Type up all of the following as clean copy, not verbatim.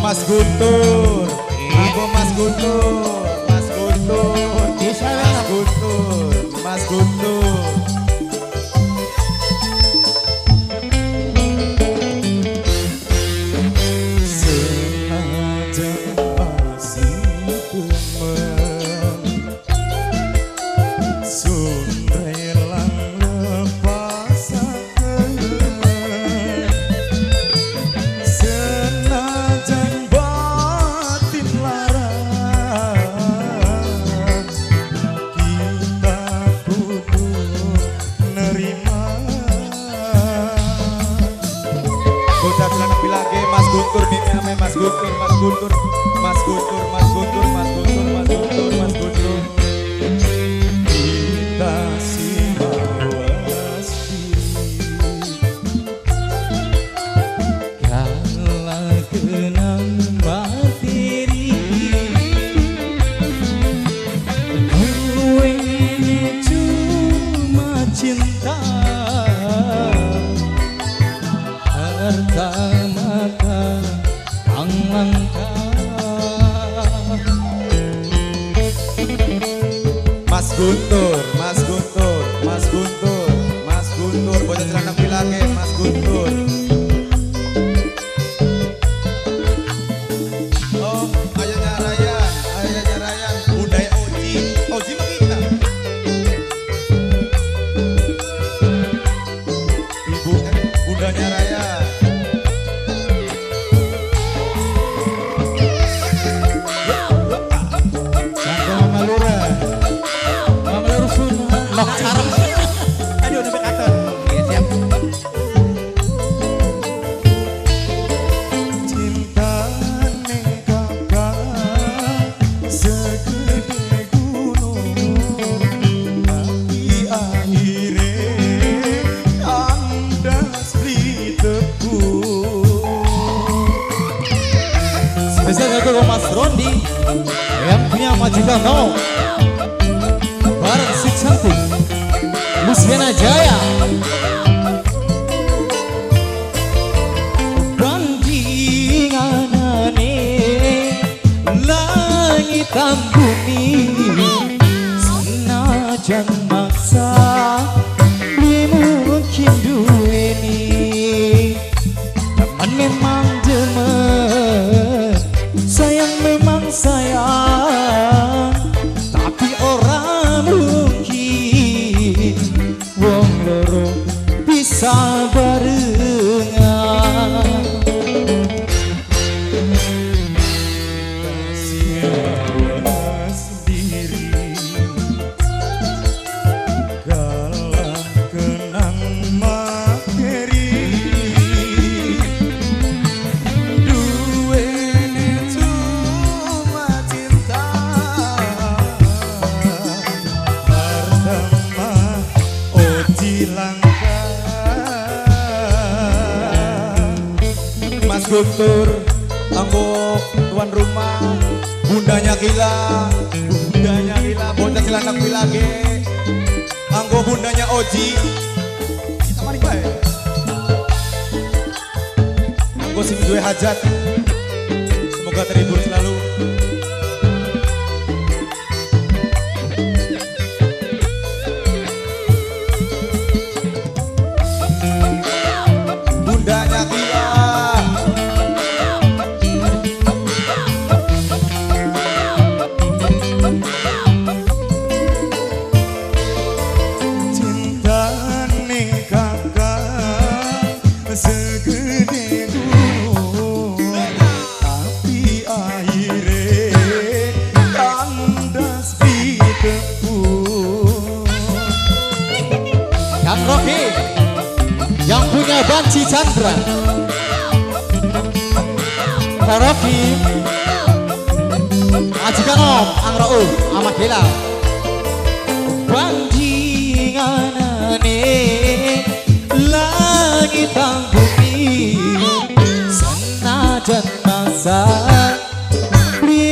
Mas Guntur, aku Mas Guntur, Mas Guntur, Mas Guntur, Mas Guntur. Mas Guntur nih, Mas Guntur, Mas Guntur, Mas Guntur, Mas Guntur, Mas Guntur, Mas Guntur, Mas Guntur. Kita simawas kala kenang materi gue cuma cinta pertama Mas Guntur, Mas Guntur, Mas Guntur, Mas Guntur, bocah celana pilake, Mas Guntur. Oh, ayahnya Ryan, budaya Oji, Oji mah kita. Ibu, bundanya Ryan. Nok carem. Aduh udah bekaten. Iya siap. Cinta ning kakak segede gunung, tapi akhirnya kandas di tepung. Spesial dari Mas Rondi yang punya majikan no. Bareng si cantik Luciana Jaya bandinganane langit dan bumi senajan maksa mungkin duweni teman memang demen sayang memang sayang tapi orang mungkin wong loro bisa barengan Siawas diri kalah kenang materi duweni cuma cinta pertama Oji langka. Mas Guntur anggo tuan rumah bundanya gila bocah celana pilage anggo bundanya Oji kita mari bae anggo sing duwe hajat semoga terhibur selalu. Bundanya gila cinta ning kakak segede gunung, tapi akhirnya kandas di tepung. Kang Rocky yang punya Banci Chandra Kang Rocky ajikan Om Ang Rauf Ahmad Gila bandinganane langit dan bumi senajan masa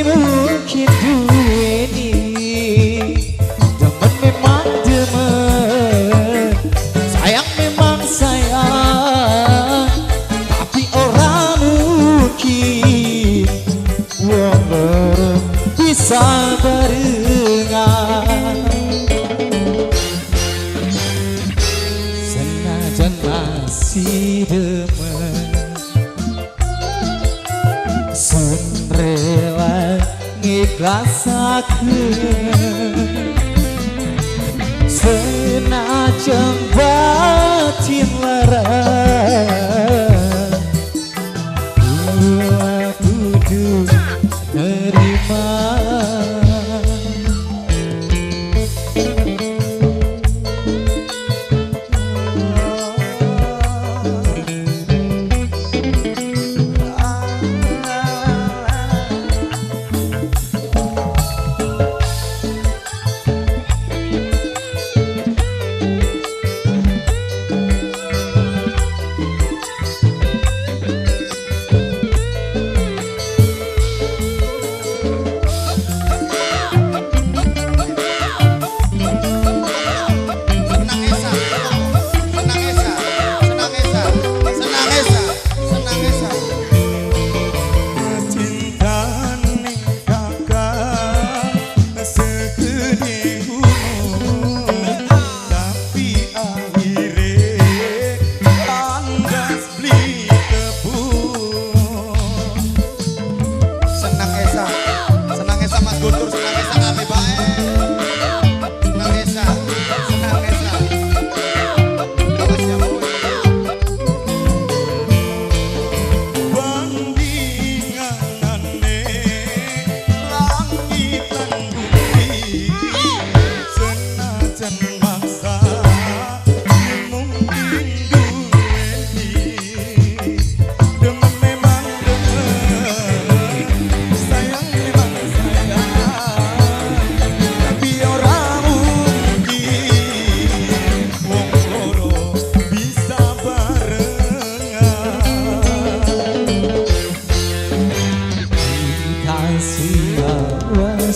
mungkin duweni temen memang demen sayang memang sayang tapi orang mungkin Sun rela ngiklasakeun senajan batin lara kula kudu nerima.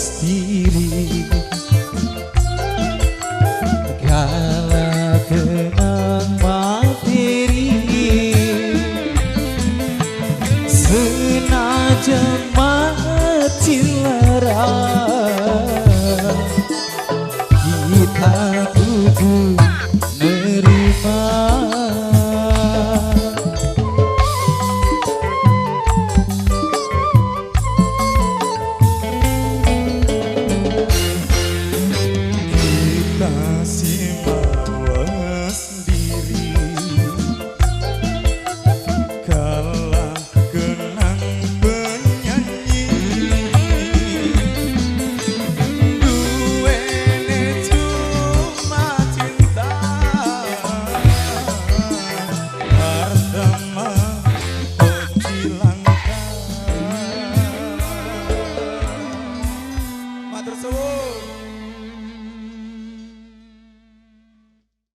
Diri kala kenang materi senajan mati lara